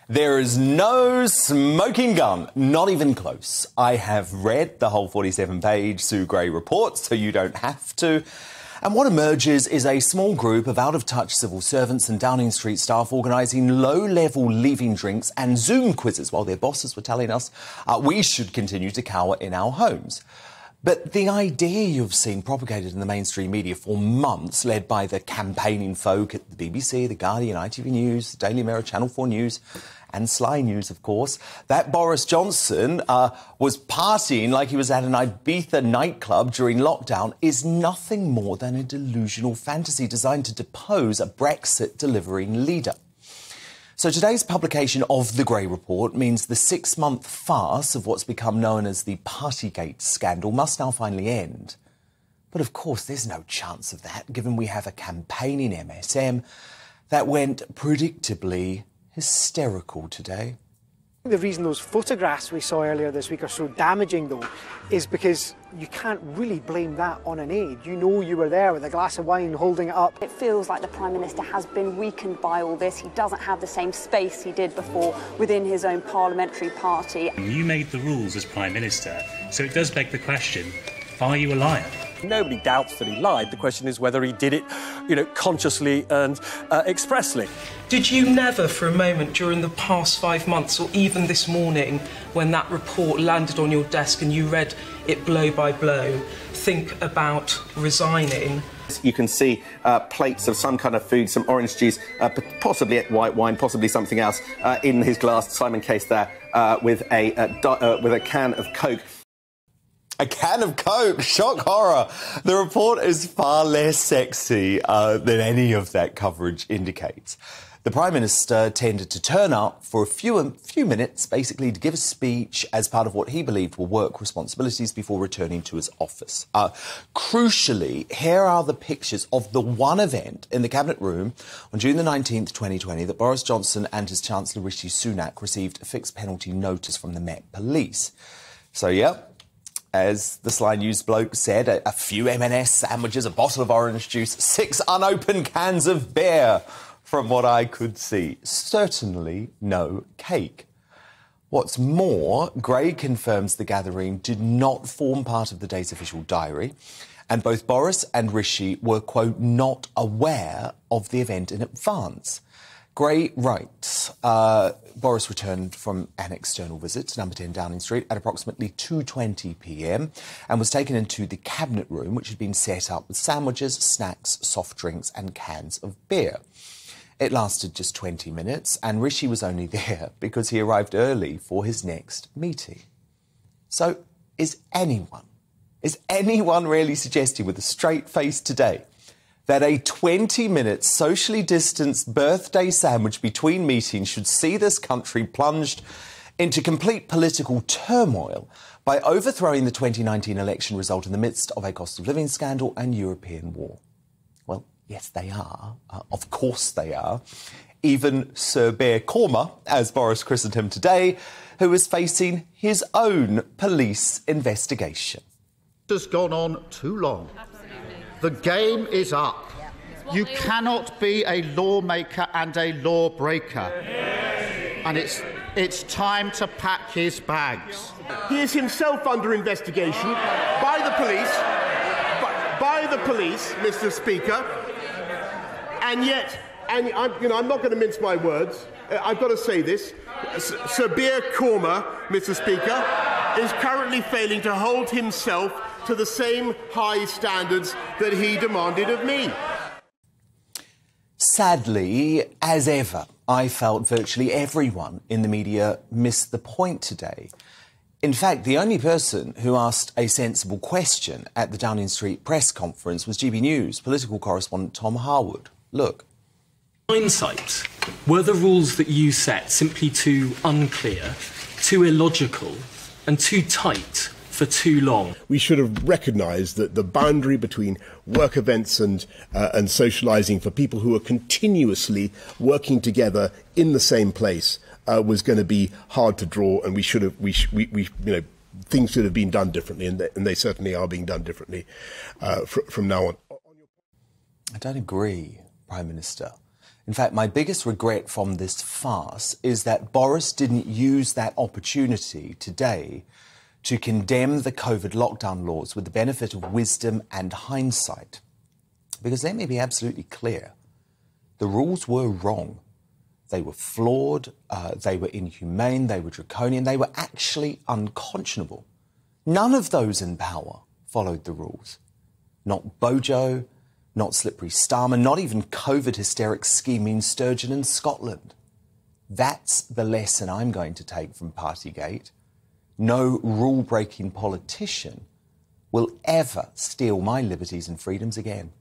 There is no smoking gun, not even close. I have read the whole 47-page Sue Gray report, so you don't have to. And what emerges is a small group of out-of-touch civil servants and Downing Street staff organising low-level leaving drinks and Zoom quizzes while their bosses were telling us we should continue to cower in our homes. But the idea you've seen propagated in the mainstream media for months, led by the campaigning folk at the BBC, The Guardian, ITV News, the Daily Mirror, Channel 4 News and Sly News, of course, that Boris Johnson was partying like he was at an Ibiza nightclub during lockdown is nothing more than a delusional fantasy designed to depose a Brexit-delivering leader. So today's publication of the Gray Report means the 6-month farce of what's become known as the Partygate scandal must now finally end. But of course, there's no chance of that, given we have a campaigning MSM that went predictably hysterical today. The reason those photographs we saw earlier this week are so damaging, though, is because you can't really blame that on an aide. You know you were there with a glass of wine holding it up. It feels like the Prime Minister has been weakened by all this. He doesn't have the same space he did before within his own parliamentary party. You made the rules as Prime Minister, so it does beg the question, are you a liar? Nobody doubts that he lied. The question is whether he did it, consciously and expressly. Did you never for a moment during the past 5 months, or even this morning, when that report landed on your desk and you read it blow by blow, think about resigning? You can see plates of some kind of food, some orange juice, possibly white wine, possibly something else, in his glass. Simon Case there with a can of Coke. A can of Coke, shock horror. The report is far less sexy than any of that coverage indicates. The Prime Minister tended to turn up for a few minutes, basically to give a speech as part of what he believed were work responsibilities before returning to his office. Crucially, here are the pictures of the one event in the Cabinet Room on June the 19th, 2020, that Boris Johnson and his Chancellor Rishi Sunak received a fixed penalty notice from the Met Police. So, yeah, as the Sly News bloke said, a few M&S sandwiches, a bottle of orange juice, 6 unopened cans of beer, from what I could see. Certainly no cake. What's more, Gray confirms the gathering did not form part of the day's official diary, and both Boris and Rishi were, quote, not aware of the event in advance. Gray writes, Boris returned from an external visit to number 10 Downing Street at approximately 2:20 p.m. and was taken into the Cabinet Room, which had been set up with sandwiches, snacks, soft drinks and cans of beer. It lasted just 20 minutes, and Rishi was only there because he arrived early for his next meeting. So, is anyone really suggesting with a straight face today that a 20-minute socially distanced birthday sandwich between meetings should see this country plunged into complete political turmoil by overthrowing the 2019 election result in the midst of a cost of living scandal and European war? Well, yes, they are. Of course they are. Even Sir Bear Korma, as Boris christened him today, who is facing his own police investigation. It has gone on too long. The game is up. You cannot be a lawmaker and a lawbreaker. And it's time to pack his bags. He is himself under investigation by the police, Mr. Speaker. And yet, I'm not going to mince my words. I've got to say this. Sir Bear Korma, Mr. Speaker, is currently failing to hold himself to the same high standards that he demanded of me. Sadly, as ever, I felt virtually everyone in the media missed the point today. In fact, the only person who asked a sensible question at the Downing Street press conference was GBNews political correspondent Tom Harwood. Look. Hindsight, were the rules that you set simply too unclear, too illogical and too tight for too long? We should have recognised that the boundary between work events and socialising for people who are continuously working together in the same place was going to be hard to draw, and things should have been done differently, and they certainly are being done differently from now on. I don't agree, Prime Minister. In fact, my biggest regret from this farce is that Boris didn't use that opportunity today to condemn the COVID lockdown laws with the benefit of wisdom and hindsight. Because let me be absolutely clear, the rules were wrong. They were flawed, they were inhumane, they were draconian, they were actually unconscionable. None of those in power followed the rules. Not Bojo, not Slippery Starmer, not even COVID hysteric scheming Sturgeon in Scotland. That's the lesson I'm going to take from Partygate. No rule-breaking politician will ever steal my liberties and freedoms again.